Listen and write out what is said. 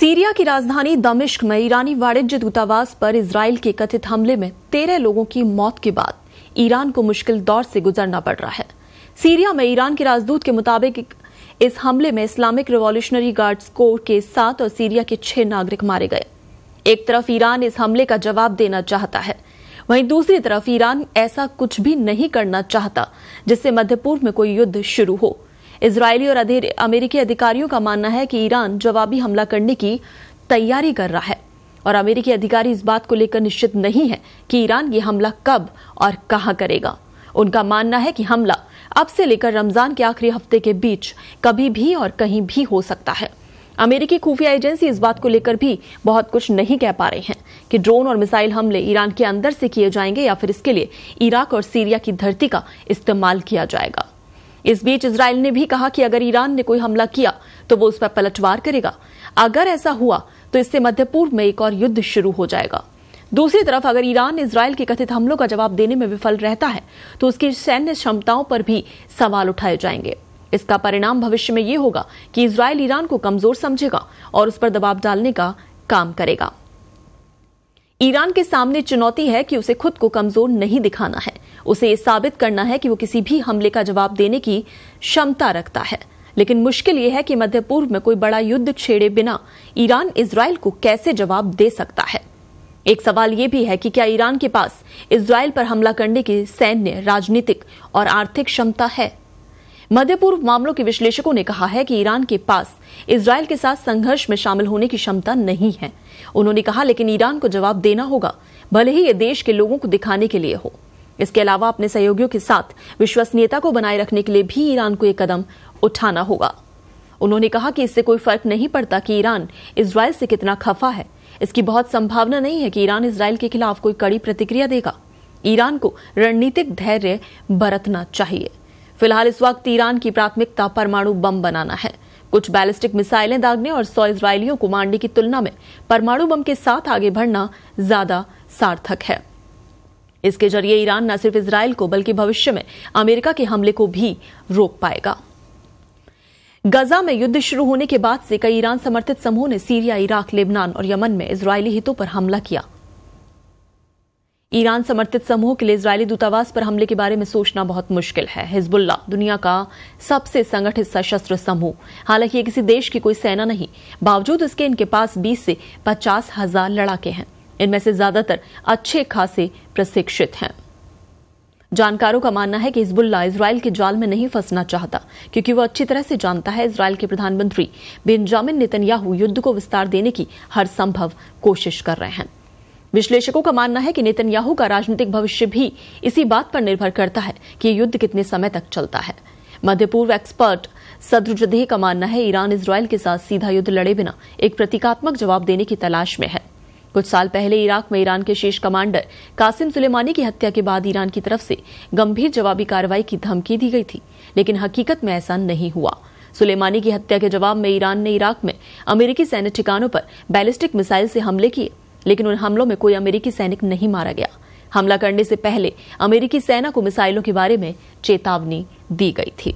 Syria की राजधानी दमिश्क में ईरानी वाणिज्य दूतावास पर इजराइल के कथित हमले में 13 लोगों की मौत के बाद ईरान को मुश्किल दौर से गुजरना पड़ रहा है। सीरिया में ईरान के राजदूत के मुताबिक इस हमले में इस्लामिक रिवॉल्यूशनरी गार्ड्स कोर के 7 और सीरिया के 6 नागरिक मारे गए। एक तरफ ईरान इस हमले का जवाब देना चाहता है, वहीं दूसरी तरफ ईरान ऐसा कुछ भी नहीं करना चाहता जिससे मध्य पूर्व में कोई युद्ध शुरू हो। इजरायली और अमेरिकी अधिकारियों का मानना है कि ईरान जवाबी हमला करने की तैयारी कर रहा है और अमेरिकी अधिकारी इस बात को लेकर निश्चित नहीं है कि ईरान ये हमला कब और कहां करेगा। उनका मानना है कि हमला अब से लेकर रमजान के आखिरी हफ्ते के बीच कभी भी और कहीं भी हो सकता है। अमेरिकी खुफिया एजेंसी इस बात को लेकर भी बहुत कुछ नहीं कह पा रहे हैं कि ड्रोन और मिसाइल हमले ईरान के अंदर से किए जाएंगे या फिर इसके लिए इराक और सीरिया की धरती का इस्तेमाल किया जाएगा। इस बीच इजराइल ने भी कहा कि अगर ईरान ने कोई हमला किया तो वो उस पर पलटवार करेगा। अगर ऐसा हुआ तो इससे मध्य पूर्व में एक और युद्ध शुरू हो जाएगा। दूसरी तरफ अगर ईरान इजराइल के कथित हमलों का जवाब देने में विफल रहता है तो उसकी सैन्य क्षमताओं पर भी सवाल उठाए जाएंगे। इसका परिणाम भविष्य में ये होगा कि इजराइल ईरान को कमजोर समझेगा और उस पर दबाव डालने का काम करेगा। ईरान के सामने चुनौती है कि उसे खुद को कमजोर नहीं दिखाना है, उसे ये साबित करना है कि वो किसी भी हमले का जवाब देने की क्षमता रखता है। लेकिन मुश्किल ये है कि मध्य पूर्व में कोई बड़ा युद्ध छेड़े बिना ईरान इजराइल को कैसे जवाब दे सकता है। एक सवाल ये भी है कि क्या ईरान के पास इजराइल पर हमला करने की सैन्य, राजनीतिक और आर्थिक क्षमता है। मध्य पूर्व मामलों के विश्लेषकों ने कहा है कि ईरान के पास इजराइल के साथ संघर्ष में शामिल होने की क्षमता नहीं है। उन्होंने कहा लेकिन ईरान को जवाब देना होगा, भले ही ये देश के लोगों को दिखाने के लिए हो। इसके अलावा अपने सहयोगियों के साथ विश्वसनीयता को बनाए रखने के लिए भी ईरान को एक कदम उठाना होगा। उन्होंने कहा कि इससे कोई फर्क नहीं पड़ता कि ईरान इजराइल से कितना खफा है। इसकी बहुत संभावना नहीं है कि ईरान इजराइल के खिलाफ कोई कड़ी प्रतिक्रिया देगा। ईरान को रणनीतिक धैर्य बरतना चाहिए। फिलहाल इस वक्त ईरान की प्राथमिकता परमाणु बम बनाना है। कुछ बैलिस्टिक मिसाइलें दागने और 100 इजरायलियों को मारने की तुलना में परमाणु बम के साथ आगे बढ़ना ज्यादा सार्थक है। इसके जरिए ईरान न सिर्फ इजराइल को बल्कि भविष्य में अमेरिका के हमले को भी रोक पाएगा। गजा में युद्ध शुरू होने के बाद से कई ईरान समर्थित समूहों ने सीरिया, इराक, लेबनान और यमन में इजरायली हितों पर हमला किया। ईरान समर्थित समूहों के लिए इजरायली दूतावास पर हमले के बारे में सोचना बहुत मुश्किल है। हिजबुल्लाह दुनिया का सबसे संगठित सशस्त्र समूह, हालांकि ये किसी देश की कोई सेना नहीं, बावजूद इसके इनके पास 20 से 50 हजार लड़ाके हैं। इनमें से ज्यादातर अच्छे खासे प्रशिक्षित हैं। जानकारों का मानना है कि हिजबुल्लाह इजराइल के जाल में नहीं फंसना चाहता, क्योंकि वो अच्छी तरह से जानता है इजराइल के प्रधानमंत्री बेंजामिन नेतन्याहू युद्ध को विस्तार देने की हर संभव कोशिश कर रहे हैं। विश्लेषकों का मानना है कि नेतन्याहू का राजनीतिक भविष्य भी इसी बात पर निर्भर करता है कि ये युद्ध कितने समय तक चलता है। मध्य पूर्व एक्सपर्ट सद्रुजदेह का मानना है ईरान इजराइल के साथ सीधा युद्ध लड़े बिना एक प्रतीकात्मक जवाब देने की तलाश में है। कुछ साल पहले इराक में ईरान के शीर्ष कमांडर कासिम सुलेमानी की हत्या के बाद ईरान की तरफ से गंभीर जवाबी कार्रवाई की धमकी दी गई थी, लेकिन हकीकत में ऐसा नहीं हुआ। सुलेमानी की हत्या के जवाब में ईरान ने इराक में अमेरिकी सैन्य ठिकानों पर बैलिस्टिक मिसाइल से हमले किए, लेकिन उन हमलों में कोई अमेरिकी सैनिक नहीं मारा गया। हमला करने से पहले अमेरिकी सेना को मिसाइलों के बारे में चेतावनी दी गई थी।